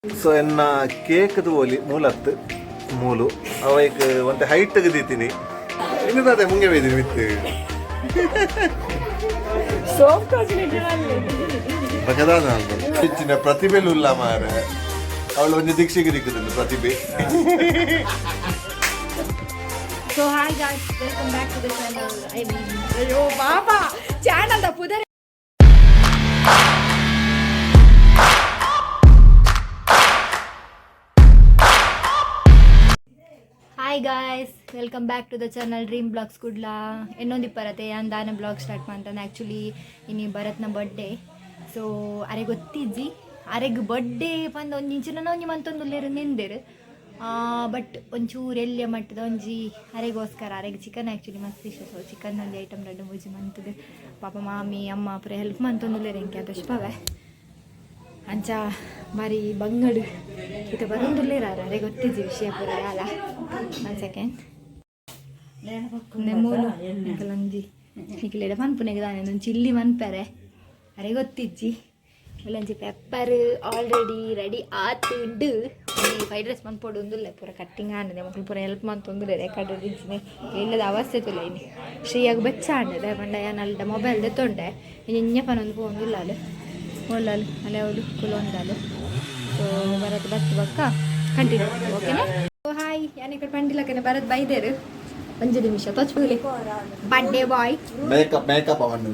So ಎನ್ನ ಕೇಕ್ದು ಒಲಿ ಮೂಲತ್ತು ಮೂಲು ಅವೈಕ್ ಒಂದು ಹೈಟ್ ತೆಗೆದಿದ್ದೀನಿ ಇನ್ನದೇ ಮುಂಗೆ ಬೇಯ್ದು ಮಿತ್ತು ಹೆಚ್ಚಿನ ಪ್ರತಿಭೆಲು ಇಲ್ಲ ಮಾರ ಅವಳು ಒಂದು ದೀಕ್ಷೆಗೆ ದಿಕ್ಕುದಿಲ್ಲ ಪ್ರತಿಭೆ. So hi guys, welcome back to the channel. I mean, yo baba, channel da pudare. Hi guys, welcome back to the channel Dream Vlogs Kudla. ಇನ್ನೊಂದು ಬರತ್ತೆ ಅಂದಾನೆ ಬ್ಲಾಗ್ ಸ್ಟಾರ್ಟ್ ಮಾಡ್ತಾನೆ. ಆ್ಯಕ್ಚುಲಿ ಇನ್ನು ಭರತ್ನ ಬರ್ಡೇ. ಸೊ ಅರೆ ಗೊತ್ತಿಜ್ಜಿ ಅರೆಗೆ ಬರ್ಡೇ ಬಂದು ಒಂದು ಇಂಚಿನ ಒಂಜಿ ಮಂತೊಂದುಲ್ಲೇರು ನಿಂದೇರು but ಒಂಚೂರು ಎಲ್ಲಿಯ ಮಟ್ಟದ ಒಂಜಿ ಅರೆಗೋಸ್ಕರ ಅರೆಗೆ ಚಿಕನ್ ಆ್ಯಕ್ಚುಲಿ ಮಸ್ತ್ ಇಷ್ಟ. ಸೊ ಚಿಕನ್ ಒಂದು ಐಟಮ್ ರೆಡ್ ಮುಜಿ ಮಂತದ್ದು ಪಾಪ ಮಾಮಿ ಅಮ್ಮ ಪುರ ಹೆಲ್ಪ್ ಮಂತೊಂದುಲ್ಲೇರು ಎಂಕೆ ಅದು ಪವೆ ಅಂಚ ಮರಿ ಬಂಗಡು ಇದು ಬರೋದಿಲ್ಲೇರಾರ ಅರೆ ಗೊತ್ತಿದ್ದಿ ವಿಷಯ ಪುರ ಯಾಲ. ಒಂದು ಸೆಕೆಂಡ್ ಮೂಲು ಒಂಜಿ ನಿಖಿಲೇಡ ಮನ್ಪುನೆಗೆ ದಾನೆ ಒಂದು ಚಿಲ್ಲಿ ಮನ್ಪರೆ ಅರೆ ಗೊತ್ತಿಜ್ಜಿ ಒಂಜಿ ಪೆಪ್ಪರ್ ಆಲ್ರೆಡಿ ರೆಡಿ ಆತುಂಡು ಈ ಫ್ರೈಡ್ ರೈಸ್ ಮನ್ಪೊಡು ಒಂದುಲ್ಲೆ ಪೂರ ಕಟ್ಟಿಂಗ್ ಆಂಡದೆ ಮಕ್ಕಳು ಪೂರ ಹೆಲ್ಪ್ ಮಂತೊಂದುಲ್ಲೆ ರೆಕಾರ್ಡ್ ಇಜ್ಜಿನಿ ಇಲ್ಲದ ಅವಸ್ಥೆ ತುಲೆ ಇನಿ ಶ್ರೀಯಾಗ ಬೆಚ್ಚ ಆಂಡದೆ ಪಂಡ ನಲ್ದ ಮೊಬೈಲ್ ದೆತ್ತೊಂಡೆ ಇನ್ನಪ್ಪನೊಂದು ಫೋನ್ದಿಲ್ಲ ಅದು ಒಳ್ಳಲು ಅಲ್ಲೇ ಅವಳು ಕುಲೊಂದಲು. ಸೊ ಬರತ್ತೆ ಬಸ್ ಬಕ್ಕ ಕಂಟಿನ್ಯೂ ಓಕೆನಾ. ಹಾಯ್ ಯಾನಿಕಡೆ ಪಂಡಿಲಕ್ಕನೆ ಬರತ್ ಬೈದೇರು ಒಂದು ನಿಮಿಷ ತೊಚ್ಪುಲಿ ಬರ್ಡೇ ಬಾಯ್ ಮೇಕಪ್ ಅವನು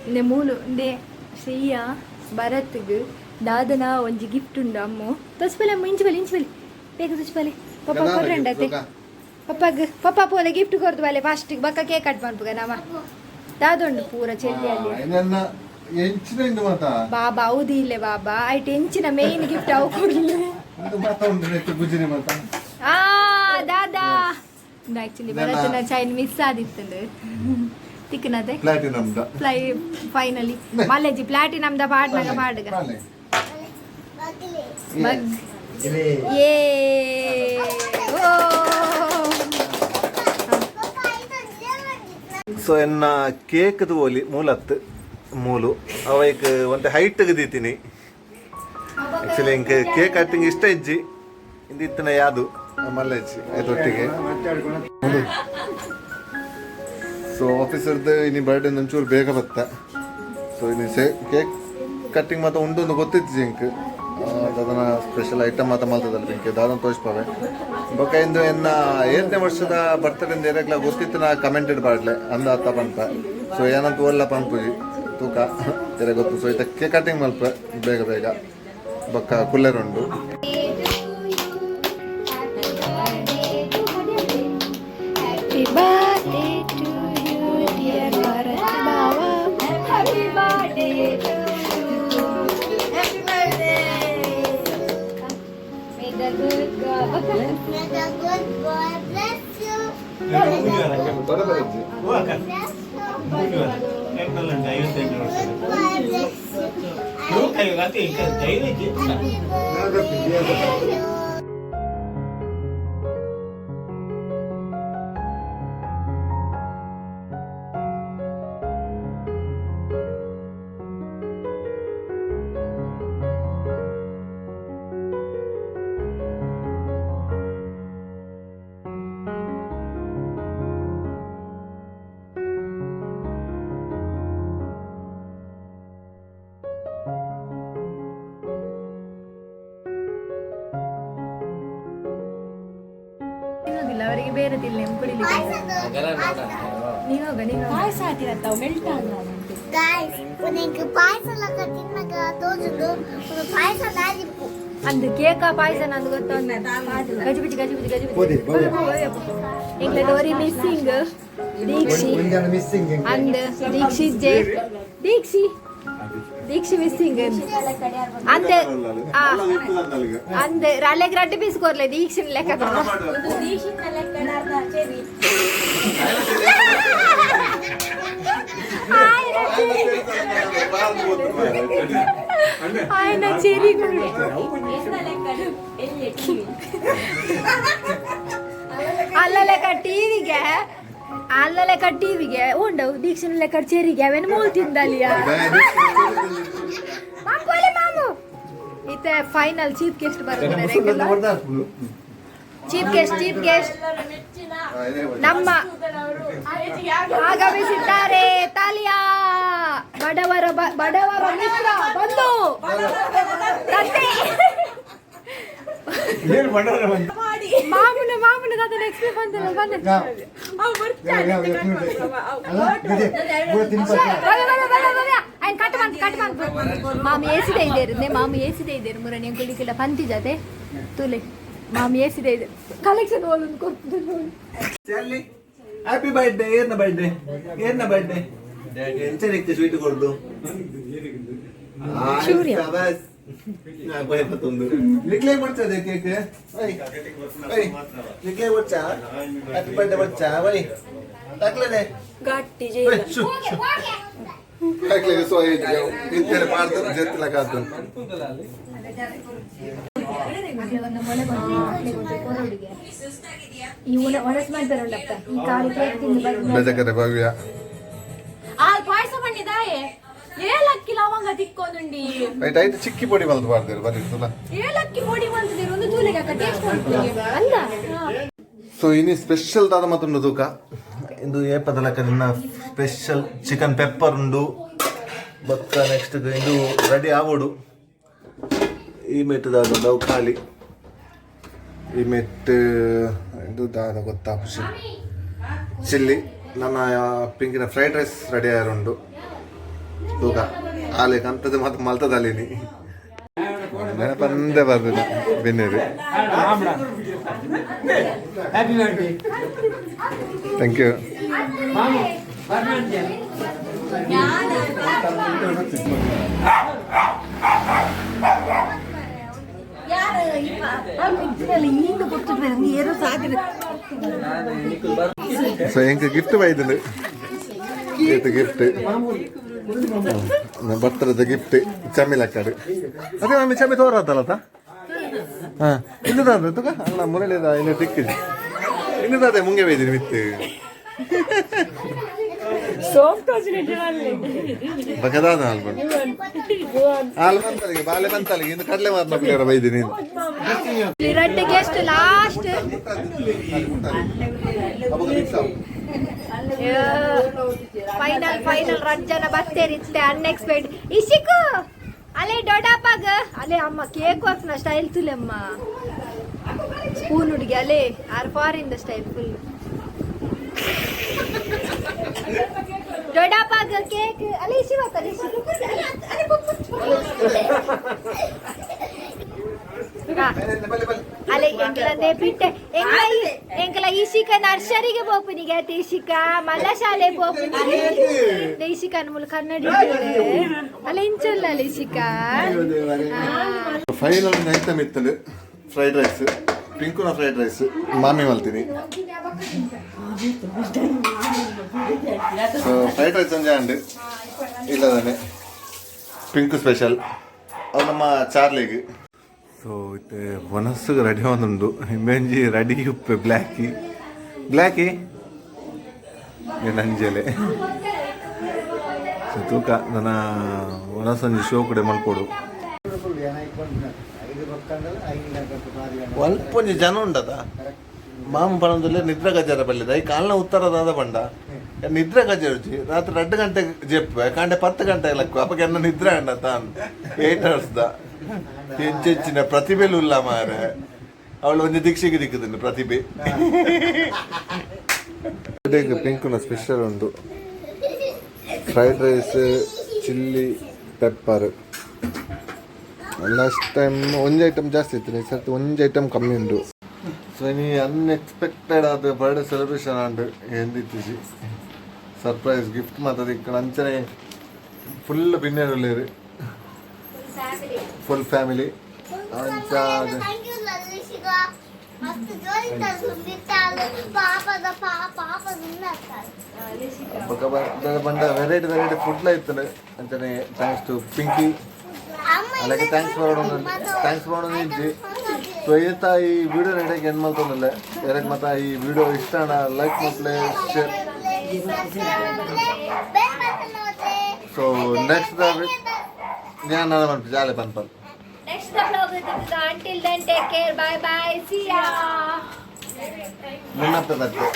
ಇಂದೆ ಮೂಲು ಇಂದೆ ಶ್ರೀಯ ಭರತ್ಗೆ ದಾದನ ಒಂಜಿ ಗಿಫ್ಟ್ ಉಂಡು ಅಮ್ಮು ತೊಚ್ಪಲೆ ಅಮ್ಮ ಇಂಚು ಬಲಿ ಬೇಗ ತೊಚ್ಪಲೆ ಪಪ್ಪ ಕೊರ್ರಂಡತೆ ಪಪ್ಪ ಪೋಲೆ ಗಿಫ್ಟ್ ಕೊರ್ದು ಬಲೆ ಫಸ್ಟಿಗೆ ಬಕ್ಕ ಕೇಕ್ ಕಟ್ ಮಾಡ್ಬೇಕ ನಾವ ದಾದೊಂಡು ಪೂರ ಚೆಲ್ಲಿಯಲ್ಲಿ ಬಾಬಾ ಹೌದು ಇಲ್ಲೇ ಬಾಬಾ ಆಯ್ತು ಎಂಚಿನ ಮೇನ್ ಗಿಫ್ಟ್ ಅವು ಕೊಡ್ಲಿ ದಾದಾ ಆಕ್ಚುಲಿ ಭರತನ ಚೈನ್ ಮಿಸ್ ಆದಿತ್ತು ತಿಕ್ಕನದೆ ಫ್ಲೈ ಫೈನಲಿ ಮಲ್ಲೆಜಿ ಪ್ಲಾಟಿನಮ್ದ ಪಾಡ್ನಾಗ ಪಾಡ್ಗ ಬಗ್ ಏ ಸೊ ಎನ್ನ ಕೇಕ್ದು ಒಲಿ ಮೂಲತ್ತು ಮೂಲು ಅವೈಕ್ ಒಂದು ಹೈಟ್ ತೆಗೆದಿದ್ದೀನಿ. ಆ್ಯಕ್ಚುಲಿ ಇಂಕ ಕೇಕ್ ಕಟ್ಟಿಂಗ್ ಇಷ್ಟ ಇಜ್ಜಿ ಇಂದಿತ್ತನ ಯಾವುದು ಮಲ್ಲೆಜ್ಜಿ ಅದೊಟ್ಟಿಗೆ. ಸೊ ಆಫೀಸರ್ದು ಇನ್ನು ಬರ್ಡೇ ಒಂಚೂರು ಬೇಗ ಬತ್ತ. ಸೊ ಇನ್ನು ಕೇಕ್ ಕಟ್ಟಿಂಗ್ ಮಾತ್ರ ಉಂಡು ಗೊತ್ತಿತ್ತು ಇಂಕ್ ಅದನ್ನ ಸ್ಪೆಷಲ್ ಐಟಮ್ ಮಾತ್ರ ಮಾಡ್ತದಲ್ಲ ಇಂಕೆ ದಾದನ ತೋರಿಸ್ಪಾವೆ ಬೊಕ್ಕ ಇಂದು ಎನ್ನ 7ನೇ ವರ್ಷದ ಬರ್ತಡೇಂದು ಏನಾಗ್ಲ ಗೊತ್ತಿತ್ತು ನಾ ಕಮೆಂಟೆಡ್ ಬಾಡ್ಲೆ ಅಂದ ಅತ್ತ ಪಂಪ. ಸೊ ಏನಂತ ಓಲ್ಲ ಪಂಪುಜಿ ತೂಕ ತೆರೆ ಗೊತ್ತು. ಸೊ ಇತ್ತ ಕೇಕ್ ಕಟ್ಟಿಂಗ್ ಮಲ್ಪ ಬೇಗ ಬೇಗ ಬೊಕ್ಕ ಕುಲ್ಲೆರುಂಡು. ಅವರಿಗೆ ಬೇರೆ ತಿಲ್ಲ ಕುಡಿಲಿಕ್ಕೆ ನೀನೋಗ ನೀನು ಪಾಯಸ ಹಾಕಿರತ್ತಾವ ಮೆಲ್ಟ್ ಅಂದು ಕೇಕ ಪಾಯಸ ನಂದು ಗೊತ್ತೊಂದು ಗಜಿಬಿಜಿ ಗಜಿಬಿಜಿ ಗಜಿಬಿಜಿ ಇಂಗ್ಲದವರಿ ಮಿಸ್ಸಿಂಗ್ ದೀಕ್ಷಿ ಅಂದ್ ದೀಕ್ಷಿಜ್ಜೆ ದೀಕ್ಷಿ ಮಿಸ್ಸಿಂಗ್ ಅಂದೆ ಅಂದೆ ರಲೆಗ್ ರಡ್ಡು ಪೀಸ್ ಕೊರ್ಲೆ ದೀಕ್ಷಿನ ಲೆಕ್ಕ ఆయన చెరి ಅಲ್ಲ ಲೆಕ್ಕ ಟಿವಿಗೆ ఉండవు దీక్షణ లెక్క చెరికి అవన్నీ మూలు తిందాలియా మాము ఇత ಇತ್ತೆ ಫೈನಲ್ ಚೀಫ್ ಗೆಸ್ಟ್ ಬರ್ತಾರೆ ಚೀಫ್ ಗೆಸ್ಟ್ ನಮ್ಮ ಆಗಮಿಸಿದ್ದಾರೆ ತಾಲಿಯಾ ಬಡವರ ಮಿತ್ರ ಬಂದು ತಂದೆ ಮಾಮೂನ ಅದನ್ನ ಎಕ್ಸ್ಪ್ಲೇನ್ ಮಾಮ ಏಸಿದೆ ಇದ್ದೇರು ಮಾಮ ಏಸಿದೆ ಇದ್ದೇರು ಮುರಣಿ ಕುಳಿಕಿಲ್ಲ ಪಂತಿ ಜತೆ ತುಲೆ ಮಾಮ ಏಸಿದೆ ಇದೆ ಕಲೆಕ್ಷನ್ ಓಲನ್ನು ಕೊಡ್ತು ಹ್ಯಾಪಿ ಬರ್ತ್ಡೇ ಏನ ಬರ್ತ್ಡೇ ಎಂಚನೆಕ್ಕೆ ಸ್ವೀಟ್ ಕೊಡ್ದು ನಿಕ್ಲೇ ಕೊಡ್ತದೆ ಕೇಕ್ ನಿಕ್ಲೇ ಕೊಡ್ಚಾ ಹ್ಯಾಪಿ ಬರ್ತ್ಡೇ ಕೊಡ್ಚಾ ಬೈ ತಕ್ಲನೆ ಗಟ್ಟಿ ಹಾಕ್ಲಿಕ್ಕೆ ಸೊ ಇತ್ತೇನೆ ಮಾಡ್ತಾರೆ ಜೆತ್ತಲಕಾತು ಈ ಒಣಸ್ ಮಾಡ್ತಾರಲ್ಲಪ್ಪ ಈ ಕಾಲು ಕೇಕ್ ತಿಂದು ಬೆಜಕರೆ ಭವ್ಯ ಪಾಯಸ பண்ணிದಾಯೆ ಏಲಕ್ಕಿ ಲವಂಗ ತಿಕ್ಕೊಂಡುಂಡಿ ರೈಟ್ ಆಯ್ತು ಚಿಕ್ಕಿ ಪೊಡಿ ಬಂದು ಮಾಡ್ತಾರೆ ಬರೀತಲ್ಲ ಏಲಕ್ಕಿ ಪೊಡಿ ಬಂದಿದ್ರು ಒಂದು ತೂಲೆಗೆ ಅಕ್ಕ ಟೇಸ್ಟ್ ಮಾಡ್ತೀವಿ ಅಲ್ಲ ಸೊ ಇನ್ನು ಸ್ಪೆಷಲ್ ದಾದ ಮತ್ತೊಂದು ತೂಕ ಇಂದು ಏಪದಲಕ ನಿನ್ನ ಸ್ಪೆಷಲ್ ಚಿಕನ್ ಪೆಪ್ಪರ್ ಉಂಡು ಬೊಕ್ಕ ನೆಕ್ಸ್ಟ್ ಇದು ರೆಡಿ ಆಗೋಡು ಈ ಮೆಟ್ಟು ದಾದ ನಾವು ಖಾಲಿ ಈ ಮೆಟ್ಟು ಇದು ದಾದ ಗೊತ್ತಾ ಖುಷಿ ಚಿಲ್ಲಿ ನನ್ನ ಪಿಂಕಿನ ಫ್ರೈಡ್ ರೈಸ್ ರೆಡಿ ಆರುಂಡು ತೂಕ ಆಲೇಕ ಅಂತದ್ದು ಮತ್ತೆ ಮಲ್ತದಲ್ಲಿನಿ ನೆನಪಂದೇ ಬರ್ಬೇಕು ಬೆನ್ನೀರು ಥ್ಯಾಂಕ್ ಯು ಸೊ ಹೆಂಗೆ ಗಿಫ್ಟ್ ಬೈದಿಲ್ಲ ಗಿಫ್ಟ್ ಬರ್ತರದ ಗಿಫ್ಟ್ ಚಮ್ಮಿಲಕ್ಕಾಡು ಅದೇ ಮಮ್ಮಿ ಚಮ್ಮಿ ತೋರತ್ತಲ್ಲ ಹಾಂ ಇನ್ನದಾದ ತುಕ ಅಲ್ಲ ಮುರಳಿದ ಇನ್ನು ತಿಕ್ಕಿದೆ ಇನ್ನದಾದೆ ಮುಂಗೆ ಬೈದಿನಿ ಮಿತ್ತು ಬಗದಾದ ಹಾಲ್ಬಂತಲಿಗೆ ಬಾಲೆ ಬಂತಲಿಗೆ ಇನ್ನು ಕಡಲೆ ಮಾತ್ರ ಬೈದಿನಿ ಲಾಸ್ಟ್ ಫೈನಲ್ ರಂಜನ ಬರ್ತೇರಿತ್ತೆ ಅನ್ಎಕ್ಸ್ಪೆಕ್ಟ್ ಇಸಿಕು ಅಲ್ಲೇ ದೊಡ್ಡಪ್ಪಾಗ ಅಲ್ಲೇ ಅಮ್ಮ ಕೇಕ್ ವರ್ಕ್ನ ಸ್ಟೈಲ್ ತುಲೆಮ್ಮ ಸ್ಪೂನ್ ಹುಡುಗಿ ಅಲ್ಲೇ ಆರ್ ಫಾರಿನ್ ಸ್ಟೈಲ್ ಫುಲ್ ದೊಡ್ಡಪ್ಪಾಗ ಕೇಕ್ ಅಲ್ಲೇ ಇಸಿ ಅಲೆ ಎಂಕಲಂದೆ ಪಿಟ್ಟೆ ಎಂಕಲ ಈಶಿಕ ನರ್ಸರಿಗೆ ಬೋಪನಿಗೆ ಆಯ್ತು ಈಶಿಕ ಮಲ್ಲ ಶಾಲೆ ಬೋಪನಿಗೆ ಈಶಿಕ ಮೂಲಕ ಕನ್ನಡಿ ಅಲ್ಲ ಇಂಚಲ್ಲ ಅಲ್ಲ ಈಶಿಕ ಫೈನಲ್ ಐಟಮ್ ಇತ್ತಲು ಫ್ರೈಡ್ ರೈಸ್ ಪಿಂಕುನ ಫ್ರೈಡ್ ರೈಸ್ ಮಾಮಿ ಮಲ್ತೀನಿ ಫ್ರೈಡ್ ರೈಸ್ ಸಂಜೆ ಅಂಡು ಇಲ್ಲದಾನೆ ಪಿಂಕು ಸ್ಪೆಷಲ್ ಅದು ನಮ್ಮ ಚಾರ್ಲಿಗೆ ಸೊ ಇತ್ತೆ ಒನಸ್ಸಿಗೆ ready ಒಂದುಂಡು ಹಿಂಬೆಂಜಿ ready Uppe Blackie ನಂಜಲೆ so ತೂಕ ನನ್ನ ಒನಸಂಜಿ ಶೋ ಕೂಡ ಮಲ್ಕೊಡು ಒಲ್ಪೊಂಜಿ ಜನ ಉಂಡದ ಮಾಮ ಪಣದಲ್ಲಿ ನಿದ್ರೆ ಗಜರ ಬಲ್ಲಿದ ಈ ಕಾಲನ ಉತ್ತರದಾದ ಬಂಡ ನಿದ್ರೆ ಗಜರುಚಿ ರಾತ್ರಿ 2 ಗಂಟೆ ಜೆಪ್ಪೆ ಕಾಂಡೆ 10 ಗಂಟೆ ಲಕ್ಕು ಅಪ್ಪಗೆ ಎನ್ನ ನಿದ್ರೆ ಅಂಡ ತಾನು 8 ವರ್ಷದ ಹೆಚ್ಚೆಚ್ಚಿನ ಪ್ರತಿಭೆಲು ಇಲ್ಲ ಮಾರೆ ಅವಳು ಒಂದು ದಿಕ್ಷೆಗೆ ದಿಕ್ಕುದಿಲ್ಲ ಪ್ರತಿಭೆ ಪಿಂಕುನ ಸ್ಪೆಷಲ್ ಉಂಟು fried rice chilli pepper last time ಒಂದು ಐಟಮ್ ಜಾಸ್ತಿ ಇತ್ತು ಈ ಸರ್ತಿ ಒಂದು ಐಟಮ್ ಕಮ್ಮಿ ಉಂಟು ಸೊ ನೀ ಅನ್ಎಕ್ಸ್ಪೆಕ್ಟೆಡ್ ಆದ ಬರ್ಡೇ ಸೆಲೆಬ್ರೇಷನ್ ಅಂಡು ಎಂದಿತ್ತೀಸಿ ಸರ್ಪ್ರೈಸ್ ಗಿಫ್ಟ್ ಮಾತದ ఇక్కడ ಅಂಚನೆ ಫುಲ್ ಬಿನ್ನೇರು ಫುಲ್ ಫ್ಯಾಮಿಲಿ ಬಂದ ವೆರೈಟಿ ಫುಡ್ಲ ಇತ್ತು ಅಂತಾನೆ ಥ್ಯಾಂಕ್ಸ್ ಟು ಪಿಂಕಿ అలాగే థ్యాంక్స్ ఫర్ ಇಜ್ಜಿ ಸೊ ಈತ ಈ ವಿಡಿಯೋ ನಡೆಯಕ್ಕೆ ಏನು ಮಾಡ್ತಾನಲ್ಲ ಯಾರಿಗೆ ಮತ್ತೆ ಈ ವಿಡಿಯೋ ಇಷ್ಟ ಲೈಕ್ ಮಾಡ್ಲೆ ಶೇರ್ ಸೊ ನೆಕ್ಸ್ಟ್ ನಾನು ಮನ್ಪಿ ಜಾಲೆ ಪನ್ಪಲ್ the vlog with you. Until then, take care. Bye bye. See ya. ಮುನ್ನಪ್ಪ ಬರ್ತದೆ